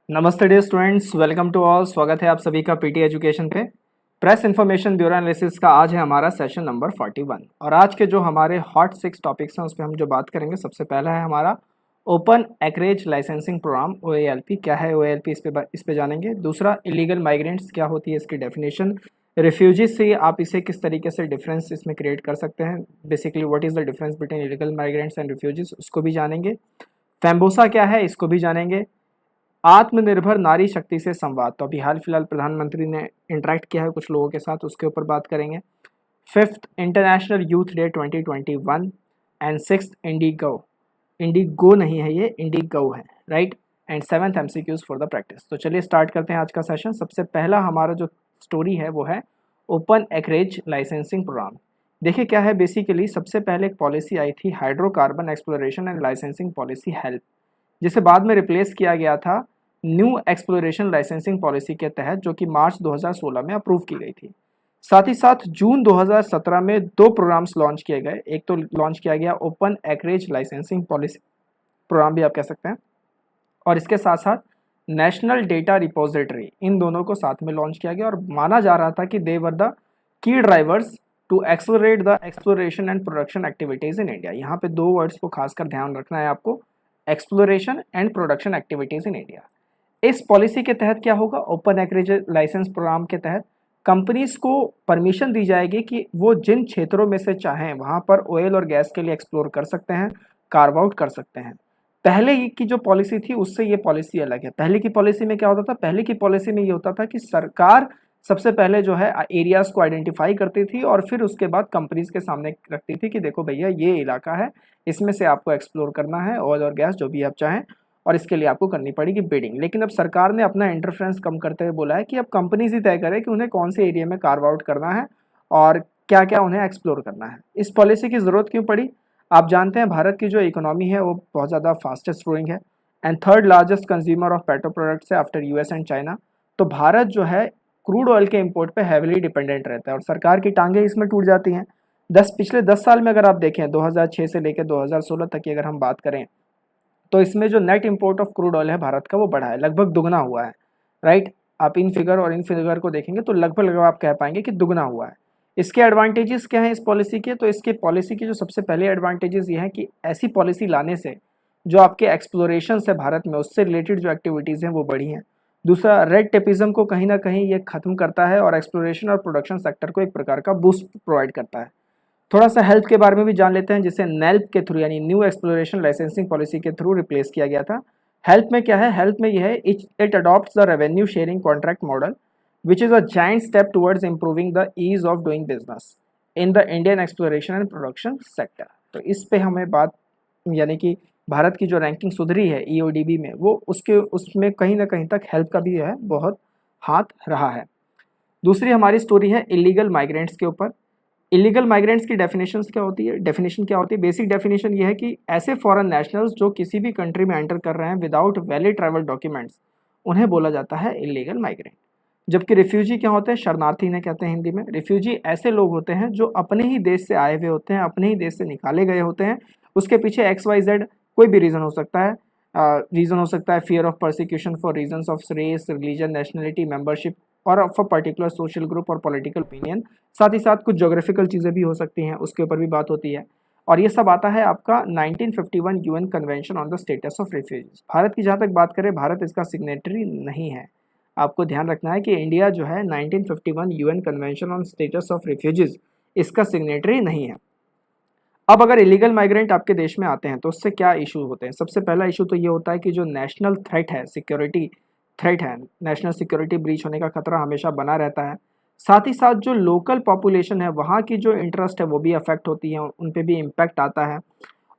नमस्ते dear students, welcome to all. स्वागत है आप सभी का पीटी एजुकेशन पे। प्रेस इन्फॉर्मेशन ब्यूरो एनालिसिस का आज है हमारा सेशन नंबर 41 और आज के जो हमारे हॉट 6 टॉपिक्स हैं उस पर हम जो बात करेंगे, सबसे पहला है हमारा open acreage licensing programme OALP। क्या है OALP, इस पे जानेंगे। दूसरा, इलीगल माइग्रेंट्स क्या होती है, इसकी डेफिनेशन। रिफ्यूजीज से आप इसे किस तरीके से डिफरेंस इसमें क्रिएट कर सकते हैं, basically what is the difference between illegal migrants and refugees, उसको भी जानेंगे। फैम्बोसा क्या है, इसको भी जानेंगे। आत्मनिर्भर नारी शक्ति से संवाद, तो अभी हाल फिलहाल प्रधानमंत्री ने इंटरेक्ट किया है कुछ लोगों के साथ, उसके ऊपर बात करेंगे। Fifth, international youth day 2021 and sixth, Indigo. Indigo नहीं है, ये इंडिगो है, right. And seventh, MCQs for the practice. तो चलिए स्टार्ट करते हैं आज का सेशन। सबसे पहला हमारा जो स्टोरी है वो है ओपन एकरेज लाइसेंसिंग प्रोग्राम। देखिए क्या है, बेसिकली सबसे पहले एक पॉलिसी आई थी, hydrocarbon exploration and licensing policy help, जिसे बाद में रिप्लेस किया गया था न्यू एक्सप्लोरेशन लाइसेंसिंग पॉलिसी के तहत, जो कि मार्च 2016 में अप्रूव की गई थी। साथ ही साथ जून 2017 में दो प्रोग्राम्स लॉन्च किए गए। एक तो लॉन्च किया गया open acreage licensing policy programme भी आप कह सकते हैं, और इसके साथ साथ नेशनल डेटा रिपोजिटरी, इन दोनों को साथ में लॉन्च किया गया। और माना जा रहा था कि they were the key drivers to accelerate the exploration and production activities in India. यहाँ पे दो वर्ड्स को खासकर ध्यान रखना है आपको, exploration and production activities in India. इस पॉलिसी के तहत क्या होगा, ओपन एकरेज लाइसेंस प्रोग्राम के तहत कंपनीज को परमिशन दी जाएगी कि वो जिन क्षेत्रों में से चाहें वहां पर ऑयल और गैस के लिए एक्सप्लोर कर सकते हैं, कार्व आउट कर सकते हैं। पहले की जो पॉलिसी थी उससे ये पॉलिसी अलग है। पहले की पॉलिसी में क्या होता था, पहले की पॉलिसी में ये होता था कि सरकार सबसे पहले जो है एरियाज को आइडेंटिफाई करती थी और फिर उसके बाद कंपनीज के सामने रखती थी कि देखो भैया ये इलाका है, इसमें से आपको एक्सप्लोर करना है ऑयल और गैस जो भी आप चाहें, और इसके लिए आपको करनी पड़ेगी बिडिंग। लेकिन अब सरकार ने अपना इंटरफेरेंस कम करते हुए बोला है कि अब कंपनीज ही तय करें कि उन्हें कौन से एरिया में कार्व आउट करना है और क्या क्या उन्हें एक्सप्लोर करना है। इस पॉलिसी की ज़रूरत क्यों पड़ी, आप जानते हैं भारत की जो इकोनॉमी है वो बहुत ज़्यादा फास्टेस्ट ग्रोइंग है and third largest consumer of petro products है आफ्टर यूएस एंड चाइना। तो भारत जो है क्रूड ऑयल के इंपोर्ट पे हैविली डिपेंडेंट रहता है और सरकार की टांगें इसमें टूट जाती हैं। पिछले 10 साल में अगर आप देखें, 2006 से लेकर 2016 तक की अगर हम बात करें, तो इसमें जो net import of crude oil है भारत का वो बढ़ा है, लगभग दुगना हुआ है, राइट। आप इन फिगर और इन फिगर को देखेंगे तो लगभग आप कह पाएंगे कि दुगना हुआ है। इसके एडवांटेजेस क्या हैं इस पॉलिसी के, तो इसके पॉलिसी की जो सबसे पहले एडवांटेजेस ये हैं कि ऐसी पॉलिसी लाने से जो आपके एक्सप्लोरेशन है भारत में, उससे रिलेटेड जो एक्टिविटीज़ हैं वो बढ़ी हैं। दूसरा, रेड टेपिज्म को कहीं ना कहीं ये खत्म करता है और एक्सप्लोरेशन और प्रोडक्शन सेक्टर को एक प्रकार का बूस्ट प्रोवाइड करता है। थोड़ा सा हेल्थ के बारे में भी जान लेते हैं, जिसे नेल्प के थ्रू यानी न्यू एक्सप्लोरेशन लाइसेंसिंग पॉलिसी के थ्रू रिप्लेस किया गया था। हेल्थ में क्या है, हेल्थ में यह है it adopts the revenue sharing contract model which is a giant step towards improving the ease of doing business in the Indian exploration and production sector. तो इस पे हमें बात, यानी कि भारत की जो रैंकिंग सुधरी है EODB में, वो उसमें कहीं ना कहीं तक हेल्थ का भी है बहुत हाथ रहा है। दूसरी हमारी स्टोरी है इलीगल माइग्रेंट्स के ऊपर। इलीगल माइग्रेंट्स की डेफिनेशन क्या होती है, बेसिक डेफिनेशन ये है कि ऐसे फॉरेन नेशनल्स जो किसी भी कंट्री में एंटर कर रहे हैं विदाउट वैलिड ट्रैवल डॉक्यूमेंट्स, उन्हें बोला जाता है इलीगल माइग्रेंट। जबकि रिफ्यूजी क्या होते हैं, शरणार्थी इन्हें कहते हैं हिंदी में। रिफ्यूजी ऐसे लोग होते हैं जो अपने ही देश से आए हुए होते हैं, अपने ही देश से निकाले गए होते हैं। उसके पीछे XYZ कोई भी रीज़न हो सकता है। रीज़न हो सकता है fear of persecution for reasons of race, religion, nationality, membership और of a particular social group और पॉलिटिकल ओपिनियन। साथ ही साथ कुछ जोग्राफिकल चीज़ें भी हो सकती हैं, उसके ऊपर भी बात होती है। और ये सब आता है आपका 1951 UN convention on the status of refugees. Bharat की जहाँ तक बात करें, भारत इसका सिग्नेटरी नहीं है। आपको ध्यान रखना है कि इंडिया जो है 1951 UN convention on status of refugees, इसका सिग्नेटरी नहीं है। अब अगर इलीगल माइग्रेंट आपके देश में आते हैं तो उससे क्या इशू होते हैं, सबसे पहला इशू तो ये होता है कि जो नेशनल थ्रेट है, सिक्योरिटी थ्रेट है, नेशनल सिक्योरिटी ब्रीच होने का खतरा हमेशा बना रहता है। साथ ही साथ जो लोकल पॉपुलेशन है, वहाँ की जो इंटरेस्ट है वो भी अफेक्ट होती है, उन पे भी इम्पैक्ट आता है।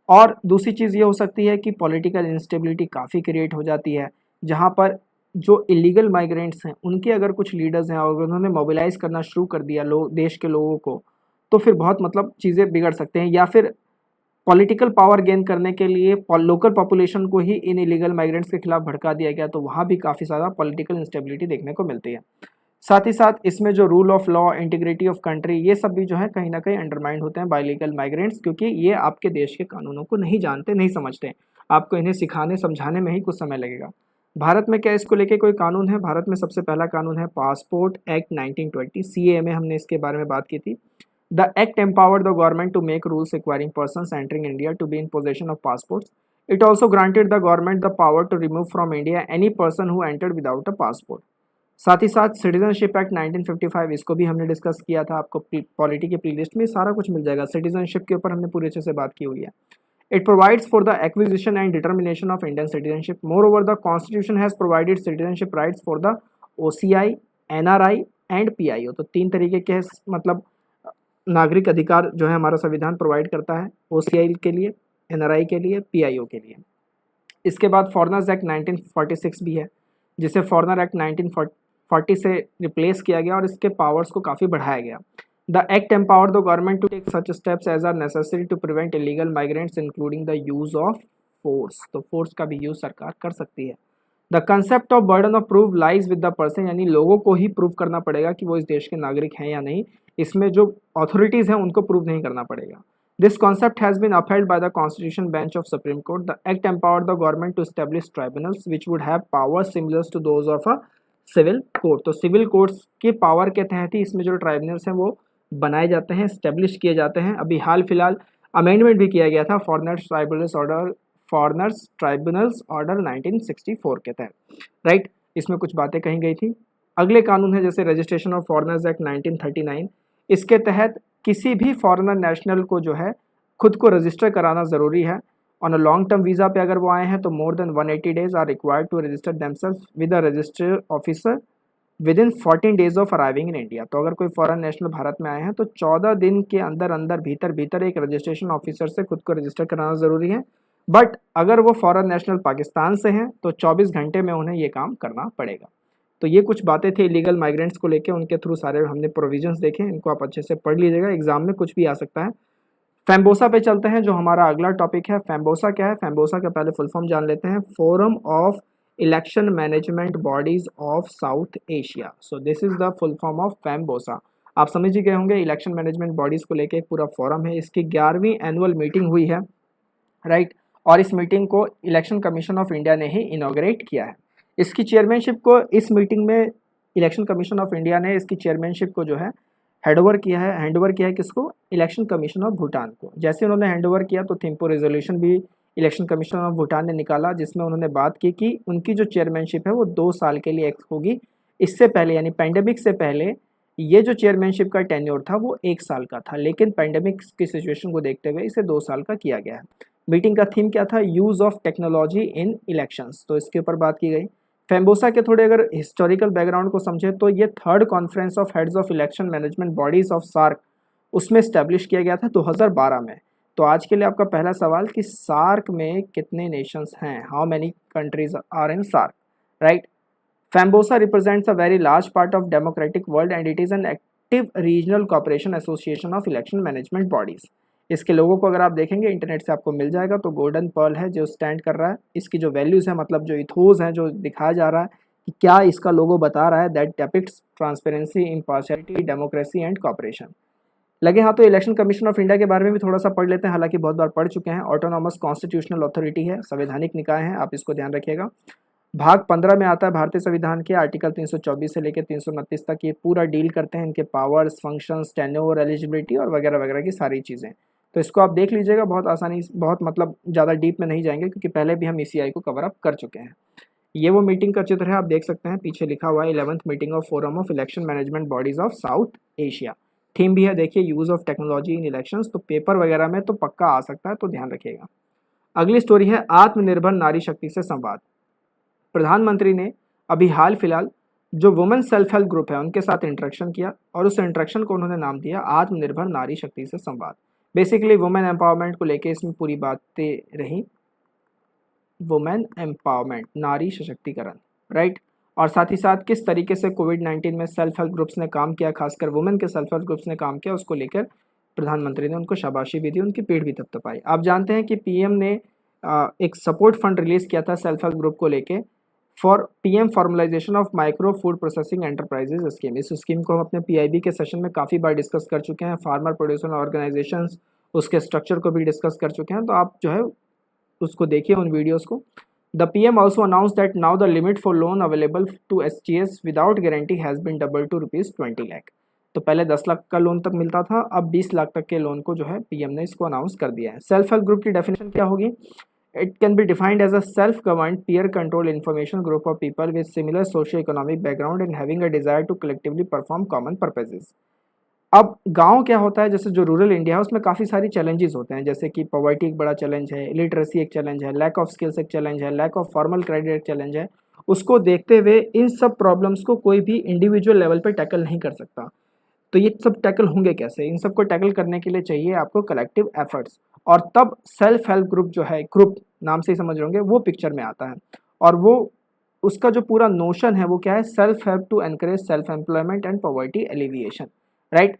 और दूसरी चीज़ ये हो सकती है कि पॉलिटिकल इंस्टेबिलिटी काफ़ी क्रिएट हो जाती है, जहाँ पर जो इलीगल माइग्रेंट्स हैं उनके अगर कुछ लीडर्स हैं और उन्होंने मोबिलाइज करना शुरू कर दिया देश के लोगों को, तो फिर बहुत मतलब चीज़ें बिगड़ सकते हैं। या फिर पॉलिटिकल पावर गेन करने के लिए लोकल पॉपुलेशन को ही इन इलीगल माइग्रेंट्स के खिलाफ भड़का दिया गया, तो वहाँ भी काफ़ी ज़्यादा पॉलिटिकल इंस्टेबिलिटी देखने को मिलती है। साथ ही साथ इसमें जो rule of law, integrity of country, ये सब भी जो है कहीं ना कहीं अंडरमाइंड होते हैं बाय इलीगल माइग्रेंट्स, क्योंकि ये आपके देश के कानूनों को नहीं जानते, नहीं समझते। आपको इन्हें सिखाने समझाने में ही कुछ समय लगेगा। भारत में क्या इसको लेके कोई कानून है? भारत में सबसे पहला कानून है पासपोर्ट एक्ट 1920, सीए में हमने इसके बारे में बात की थी। The act empowered the government to make rules requiring persons entering India to be in possession of passports. It also granted the government the power to remove from India any person who entered without a passport. साथ ही साथ citizenship act 1955, इसको भी हमने discuss किया था। आपको polity की प्लेलिस्ट में सारा कुछ मिल जाएगा। सिटीजनशिप के ऊपर हमने पूरी अच्छे से बात की हुई है। It provides for the acquisition and determination of Indian citizenship. Moreover, the Constitution has provided citizenship rights for the OCI, NRI and PIO. तो तीन तरीके के मतलब नागरिक अधिकार जो है हमारा संविधान प्रोवाइड करता है, OCI के लिए, NRI के लिए, PIO के लिए। इसके बाद फॉरेनर्स एक्ट 1946 भी है, जिसे फॉरेनर एक्ट 1940 से रिप्लेस किया गया और इसके पावर्स को काफ़ी बढ़ाया गया। The act empowered the government to take such steps as are necessary to prevent illegal migrants, including the use of force. तो फोर्स का भी यूज सरकार कर सकती है। The concept of burden of proof lies with the person, यानी लोगों को ही प्रूव करना पड़ेगा कि वो इस देश के नागरिक हैं या नहीं। इसमें जो अथॉरिटीज़ हैं उनको प्रूव नहीं करना पड़ेगा। This concept has been upheld by the Constitution Bench of Supreme Court. The act empowered the government to establish tribunals which would have powers similar to those of a civil court. तो civil courts के power के तहत ही इसमें जो tribunals हैं वो बनाए जाते हैं, स्टेब्लिश किए जाते हैं। अभी हाल फिलहाल अमेंडमेंट भी किया गया था फॉरेनर्स ट्राइब्यूनल्स ऑर्डर 1964 के तहत, राइट। इसमें कुछ बातें कही गई थी। अगले कानून है जैसे रजिस्ट्रेशन ऑफ फॉरेनर्स एक्ट 1939। इसके तहत किसी भी फॉरेनर नेशनल को जो है खुद को रजिस्टर कराना ज़रूरी है। On a long term visa पे अगर वो आए हैं तो more than 180 days are required to register themselves with a register officer within 14 days of arriving in India. तो अगर कोई फॉरेन नेशनल भारत में आए हैं तो 14 दिन के अंदर भीतर एक रजिस्ट्रेशन ऑफिसर से खुद को रजिस्टर कराना ज़रूरी है। बट अगर वो फॉरेन नेशनल पाकिस्तान से हैं तो 24 घंटे में उन्हें ये काम करना पड़ेगा। तो ये कुछ बातें थी इलीगल माइग्रेंट्स को लेके, उनके थ्रू सारे हमने प्रोविजंस देखे, इनको आप अच्छे से पढ़ लीजिएगा, एग्जाम में कुछ भी आ सकता है। फैम्बोसा पे चलते हैं जो हमारा अगला टॉपिक है। फैम्बोसा क्या है? फैम्बोसा का पहले फुल फॉर्म जान लेते हैं। Forum of election management bodies of South Asia. So this is the full form of FEMBoSA. आप समझ ही गए होंगे, इलेक्शन मैनेजमेंट बॉडीज को लेके एक पूरा फोरम है। इसकी 11वीं एनुअल मीटिंग हुई है, राइट। और इस मीटिंग को इलेक्शन कमीशन ऑफ इंडिया ने ही इनॉग्रेट किया है। इसकी चेयरमैनशिप को इस मीटिंग में इलेक्शन कमीशन ऑफ इंडिया ने इसकी चेयरमैनशिप को जो है हैंडओवर किया है किसको? इलेक्शन कमीशन ऑफ भूटान को। जैसे उन्होंने हैंडओवर किया तो थिम्पू रेजोल्यूशन भी इलेक्शन कमीशन ऑफ भूटान ने निकाला, जिसमें उन्होंने बात की कि उनकी जो चेयरमैनशिप है वो 2 साल के लिए होगी। इससे पहले यानी पेंडेमिक से पहले ये जो चेयरमैनशिप का टेन्योर था वो 1 साल का था, लेकिन पेंडेमिक की सिचुएशन को देखते हुए इसे 2 साल का किया गया है। मीटिंग का थीम क्या था? Use of technology in elections. तो इसके ऊपर बात की गई। फैम्बोसा के थोड़े अगर हिस्टोरिकल बैकग्राउंड को समझे तो ये 3rd conference of heads of election management bodies of SAARC उसमें स्टैब्लिश किया गया था 2012 में। तो आज के लिए आपका पहला सवाल कि सार्क में कितने नेशंस हैं? How many countries are in SAARC, right. FEMBoSA represents a very large part of democratic world and it is an active regional cooperation association of election management bodies. इसके लोगों को अगर आप देखेंगे इंटरनेट से आपको मिल जाएगा। तो गोल्डन पर्ल है जो स्टैंड कर रहा है। इसकी जो वैल्यूज़ है, मतलब जो इथोस है जो दिखाया जा रहा है कि क्या इसका लोगो बता रहा है, that depicts transparency, impartiality, democracy and cooperation. लगे हाँ तो इलेक्शन कमीशन ऑफ इंडिया के बारे में भी थोड़ा सा पढ़ लेते हैं, हालांकि बहुत बार पढ़ चुके हैं। ऑटोनॉमस कॉन्स्टिट्यूशनल अथॉरिटी है, संवैधानिक निकाय है, आप इसको ध्यान रखिएगा। भाग 15 में आता है भारतीय संविधान के, आर्टिकल 324 से लेकर 329 तक ये पूरा डील करते हैं इनके पावर्स, फंक्शंस, टेन्योर, एलिजिबिलिटी और वगैरह वगैरह की सारी चीज़ें। तो इसको आप देख लीजिएगा, बहुत आसानी, बहुत मतलब ज़्यादा डीप में नहीं जाएंगे क्योंकि पहले भी हम ECI को कवर अप कर चुके हैं। ये वो मीटिंग का चित्र है, आप देख सकते हैं पीछे लिखा हुआ है 11th meeting of forum of election management bodies of South Asia. Theme भी है देखिए, use of technology in elections. तो पेपर वगैरह में तो पक्का आ सकता है, तो ध्यान रखिएगा। अगली स्टोरी है आत्मनिर्भर नारी शक्ति से संवाद। प्रधानमंत्री ने अभी हाल फिलहाल जो वुमेन सेल्फ हेल्प ग्रुप है उनके साथ इंटरेक्शन किया और उस इंटरेक्शन को उन्होंने नाम दिया आत्मनिर्भर नारी शक्ति से संवाद। बेसिकली वुमेन एम्पावरमेंट को लेके इसमें पूरी बातें रही, वुमेन एम्पावरमेंट, नारी सशक्तिकरण, राइट। और साथ ही साथ किस तरीके से कोविड-19 में सेल्फ हेल्प ग्रुप्स ने काम किया, खासकर वुमेन के सेल्फ हेल्प ग्रुप्स ने काम किया, उसको लेकर प्रधानमंत्री ने उनको शाबाशी भी दी, उनकी पीठ भी थपथपाई। आप जानते हैं कि PM ने एक सपोर्ट फंड रिलीज़ किया था सेल्फ हेल्प ग्रुप को लेके for PM formalisation of micro food processing enterprises scheme. इस स्कीम को हम अपने PIB के सेशन में काफ़ी बार डिस्कस कर चुके हैं। फार्मर प्रोड्यूसर ऑर्गेनाइजेशंस, उसके स्ट्रक्चर को भी डिस्कस कर चुके हैं, तो आप जो है उसको देखिए उन वीडियोस को। The PM also announced that now the limit for loan available to SGS without guarantee has been doubled to rupees 20 lakh. तो पहले 10 लाख का लोन तक मिलता था, अब 20 लाख तक के लोन को जो है पीएम ने इसको अनाउंस कर दिया है। सेल्फ हेल्प ग्रुप की डेफिनेशन क्या होगी? It can be defined as a self governed peer control information group of people with similar socio economic background and having a desire to collectively perform common purposes. अब गांव क्या होता है, जैसे जो रूरल इंडिया है उसमें काफ़ी सारी चैलेंजेस होते हैं, जैसे कि पॉवर्टी एक बड़ा चैलेंज है, इलिटरेसी एक चैलेंज है, लैक ऑफ स्किल्स एक चैलेंज है, लैक ऑफ फॉर्मल क्रेडिट एक चैलेंज है। उसको देखते हुए इन सब प्रॉब्लम्स को कोई भी इंडिविजुअल लेवल पे टैकल नहीं कर सकता। तो ये सब टैकल होंगे कैसे? इन सबको टैकल करने के लिए चाहिए आपको कलेक्टिव एफर्ट्स, और तब सेल्फ हेल्प ग्रुप जो है, ग्रुप नाम से ही समझ रहे होंगे, वो पिक्चर में आता है। और वो उसका जो पूरा नोशन है वो क्या है? Self help to encourage self employment and poverty alleviation, right.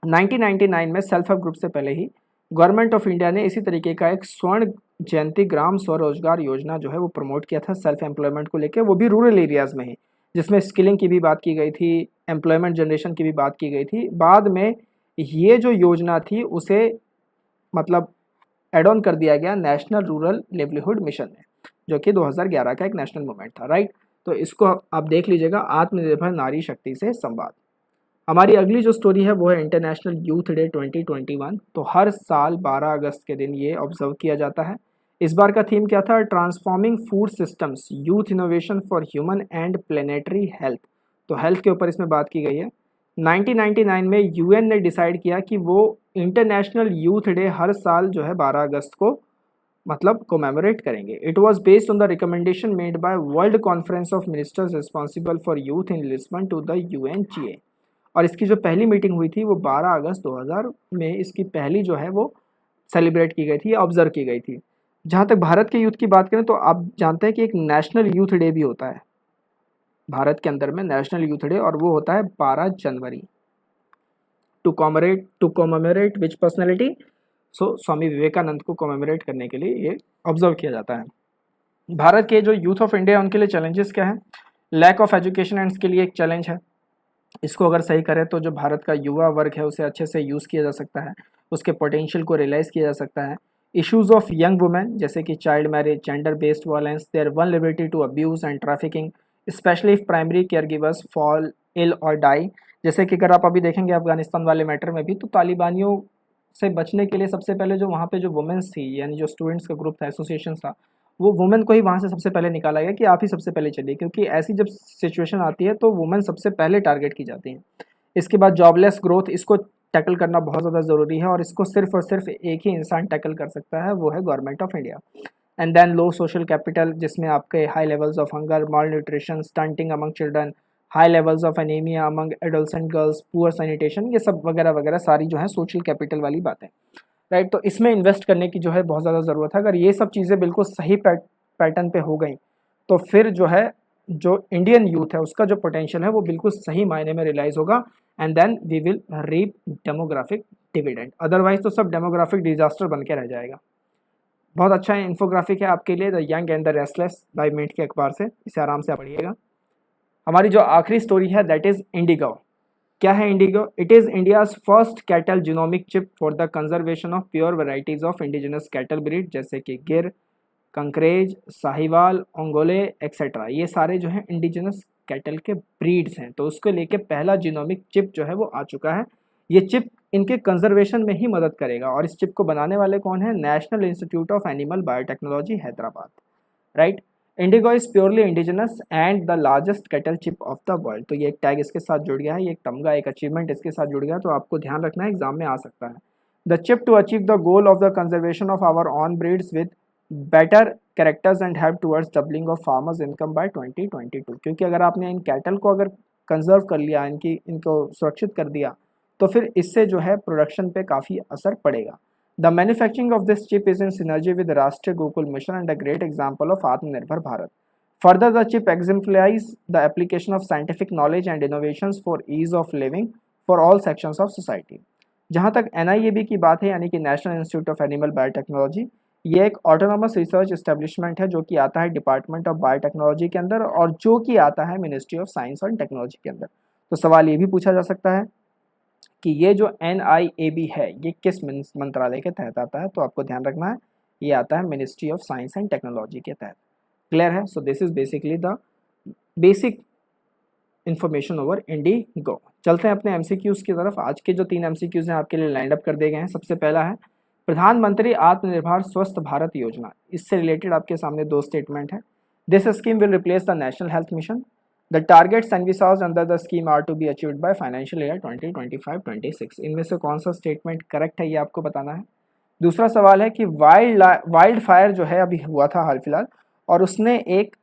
1999 में सेल्फ हेल्प ग्रुप से पहले ही गवर्नमेंट ऑफ इंडिया ने इसी तरीके का एक स्वर्ण जयंती ग्राम स्वरोजगार योजना जो है वो प्रमोट किया था सेल्फ एम्प्लॉयमेंट को लेकर, वो भी रूरल एरियाज़ में ही, जिसमें स्किलिंग की भी बात की गई थी, एम्प्लॉयमेंट जनरेशन की भी बात की गई थी। बाद में ये जो योजना थी उसे मतलब एड ऑन कर दिया गया नेशनल रूरल लिवलीहुड मिशन में, जो कि 2011 का एक नेशनल मूवमेंट था, राइट। तो इसको आप देख लीजिएगा, आत्मनिर्भर नारी शक्ति से संवाद। हमारी अगली जो स्टोरी है वो है इंटरनेशनल यूथ डे 2021। तो हर साल 12 अगस्त के दिन ये ऑब्जर्व किया जाता है। इस बार का थीम क्या था? Transforming food systems, youth innovation for human and planetary health. तो हेल्थ के ऊपर इसमें बात की गई है। 1999 में यूएन ने डिसाइड किया कि वो इंटरनेशनल यूथ डे हर साल जो है 12 अगस्त को मतलब कोमेमोरेट करेंगे। It was based on the recommendation made by world conference of ministers responsible for youth in Lisbon to the UNGA. और इसकी जो पहली मीटिंग हुई थी वो 12 अगस्त 2000 में इसकी पहली जो है वो सेलिब्रेट की गई थी, ऑब्जर्व की गई थी। जहाँ तक भारत के यूथ की बात करें तो आप जानते हैं कि एक नेशनल यूथ डे भी होता है भारत के अंदर में, नेशनल यूथ डे, और वो होता है 12 जनवरी। To commemorate which personality? So Swami Vivekananda को कॉमेमोरेट करने के लिए ये ऑब्जर्व किया जाता है। भारत के जो यूथ ऑफ इंडिया उनके लिए चैलेंजेस क्या है? Lack of education and skill, ये एक चैलेंज है। इसको अगर सही करें तो जो भारत का युवा वर्ग है उसे अच्छे से यूज़ किया जा सकता है, उसके पोटेंशियल को रियलाइज़ किया जा सकता है। इश्यूज़ ऑफ यंग वुमेन जैसे कि child marriage, gender based violence, their vulnerability to abuse and trafficking, especially if primary care givers fall ill और डाई। जैसे कि अगर आप अभी देखेंगे अफगानिस्तान वाले मैटर में भी, तो तालिबानियों से बचने के लिए सबसे पहले जो वहाँ पे जो वुमेन्स थी, यानी जो स्टूडेंट्स का ग्रुप था, एसोसिएशन था, वो वुमेन को ही वहाँ से सबसे पहले निकाला गया कि आप ही सबसे पहले चलिए, क्योंकि ऐसी जब सिचुएशन आती है तो वुमेन सबसे पहले टारगेट की जाती हैं। इसके बाद जॉबलेस ग्रोथ, इसको टैकल करना बहुत ज़्यादा ज़रूरी है, और इसको सिर्फ और सिर्फ एक ही इंसान टैकल कर सकता है, वो है government of India. And then low social capital, जिसमें आपके high levels of hunger, malnutrition, stunting among children, high levels of anaemia among adolescent girls, poor sanitation, ये सब वगैरह वगैरह सारी जो है सोशल कैपिटल वाली बातें, राइट। तो इसमें इन्वेस्ट करने की जो है बहुत ज़्यादा ज़रूरत है। अगर ये सब चीज़ें बिल्कुल सही पैटर्न पे हो गई तो फिर जो है जो इंडियन यूथ है उसका जो पोटेंशियल है वो बिल्कुल सही मायने में रियलाइज़ होगा, and then we will reap demographic dividend. Otherwise तो सब डेमोग्राफिक डिजास्टर बन के रह जाएगा। बहुत अच्छा इन्फोग्राफिक है आपके लिए, the young and the restless, 5 minute के अखबार से, इसे आराम से पढ़िएगा। हमारी जो आखिरी स्टोरी है दैट इज़ इंडिगो। क्या है Indigo? It is India's first cattle genomic chip for the conservation of pure varieties of indigenous cattle breed, जैसे कि गिर, कंकरेज, साहिवाल, ओंगोले एक्सेट्रा। ये सारे जो है इंडिजिनस कैटल के ब्रीड्स हैं। तो उसको लेके पहला जीनोमिक चिप जो है वो आ चुका है। ये चिप इनके कंजर्वेशन में ही मदद करेगा, और इस चिप को बनाने वाले कौन है? National Institute of Animal biotechnology Hyderabad, right. Indigo is purely indigenous and the largest cattle chip off the world. तो ये एक टैग इसके साथ जुड़ गया है, ये एक तमगा, एक अचीवमेंट इसके साथ जुड़ गया, तो आपको ध्यान रखना है, एग्जाम में आ सकता है। The chip to achieve the goal of the conservation of our own breeds with better characters and help towards doubling of farmers income by 2022। क्योंकि अगर आपने इन कैटल को अगर कंजर्व कर लिया, इनको सुरक्षित कर दिया, तो फिर इससे जो है प्रोडक्शन पे काफ़ी असर पड़ेगा। The manufacturing of this chip is in synergy with Rashtriya Gokul Mission and a great example of Atmanirbhar Bharat. Further the chip exemplifies the application of scientific knowledge and innovations for ease of living for all sections of society. जहाँ तक NIAB की बात है, यानी कि National Institute of Animal Biotechnology, ये एक autonomous research establishment है जो कि आता है डिपार्टमेंट ऑफ बायोटेक्नोलॉजी के अंदर, और जो कि आता है ministry of science and technology के अंदर। तो सवाल ये भी पूछा जा सकता है कि ये जो NIAB है ये किस मंत्रालय के तहत आता है? तो आपको ध्यान रखना है, ये आता है ministry of science and technology के तहत। क्लियर है? सो this is basically the basic information over Indigo. चलते हैं अपने एमसीक्यूज की तरफ। आज के जो 3 एमसीक्यूज हैं आपके लिए लाइंड अप कर दिए गए हैं। सबसे पहला है प्रधानमंत्री आत्मनिर्भर स्वस्थ भारत योजना। इससे रिलेटेड आपके सामने 2 स्टेटमेंट है। This scheme will replace the National Health Mission. The targets envisaged under the scheme are to be achieved by financial year 2025-26। इनमें से कौन सा स्टेटमेंट करेक्ट है ये आपको बताना है। दूसरा सवाल है कि वाइल्ड फायर जो है अभी हुआ था हाल फिलहाल, और उसने एक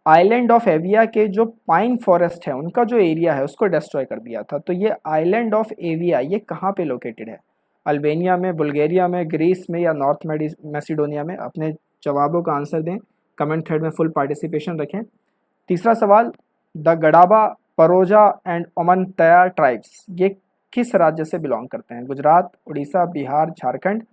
आइलैंड ऑफ एविया के जो पाइन फॉरेस्ट है उनका जो एरिया है उसको डिस्ट्रॉय कर दिया था। तो ये आइलैंड ऑफ एविया ये कहाँ पे लोकेटेड है? अल्बेनिया में, बुल्गारिया में, ग्रीस में या नॉर्थ मैसिडोनिया में? अपने जवाबों का आंसर दें, कमेंट थ्रेड में फुल पार्टिसिपेशन रखें। तीसरा सवाल, the Gadaba, Paroja and Omanatya tribes ये किस राज्य से बिलोंग करते हैं? गुजरात, उड़ीसा, बिहार, झारखंड।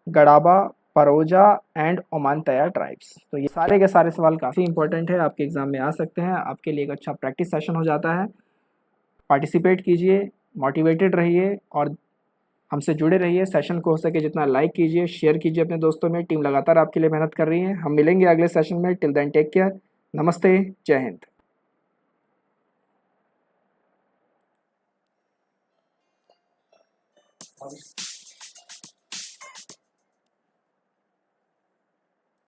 Gadaba, Paroja and Omanatya tribes. तो ये सारे के सारे सवाल काफ़ी इंपॉर्टेंट है, आपके एग्जाम में आ सकते हैं। आपके लिए एक अच्छा प्रैक्टिस सेशन हो जाता है। पार्टिसिपेट कीजिए, मोटिवेटेड रहिए और हमसे जुड़े रहिए। सेशन को हो सके जितना लाइक कीजिए, शेयर कीजिए अपने दोस्तों में। टीम लगातार आपके लिए मेहनत कर रही है। हम मिलेंगे अगले सेशन में। Till then take care. नमस्ते, जय हिंद।